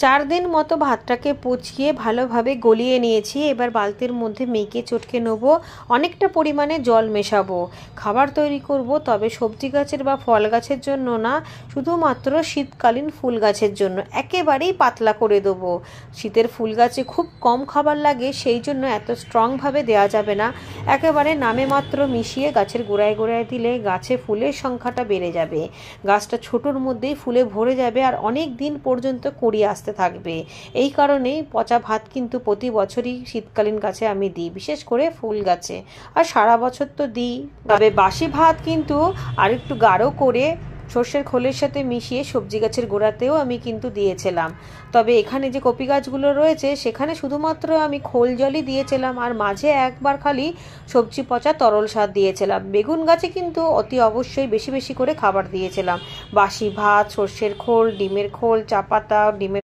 4 দিন মতো ভাতটাকে পচিয়ে ভালোভাবে গলিয়ে নিয়েছি। এবার বালতির মধ্যে মেখে চটকে নেব, অনেকটা পরিমাণে জল মেশাবো। খাবার তৈরি করব, তবে সবজি গাছের বা ফল গাছের জন্য না, শুধুমাত্র শীতকালীন ফুল গাছের জন্য। একেবারেই পাতলা করে দেবো। শীতের ফুল গাছে খুব কম খাবার লাগে, সেই জন্য এত স্ট্রংভাবে দেওয়া যাবে না। একেবারে নামে মাত্র মিশিয়ে গাছের গোড়ায় গোড়ায় দিলে গাছে ফুলের সংখ্যাটা বেড়ে যাবে, গাছটা ছোটোর মধ্যেই ফুলে ভরে যাবে আর অনেক দিন পর্যন্ত কুঁড়ি আসতে থাকবে। এই কারণেই পচা ভাত কিন্তু প্রতি বছরই শীতকালীন গাছে আমি দিই, বিশেষ করে ফুল গাছে। আর সারা বছর তো দিই। তবে বাসি ভাত কিন্তু আর একটু গাঢ় করে সর্ষের খোলের সাথে মিশিয়ে সবজি গাছের গোড়াতেও আমি কিন্তু দিয়েছিলাম। তবে এখানে যে কপি গাছগুলো রয়েছে সেখানে শুধুমাত্র আমি খোল জলই দিয়েছিলাম, আর মাঝে একবার খালি সবজি পচা তরল সার দিয়েছিলাম। বেগুন গাছে কিন্তু অতি অবশ্যই বেশি বেশি করে খাবার দিয়েছিলাম, বাসি ভাত, সর্ষের খোল, ডিমের খোল, চা পাতা, ডিমের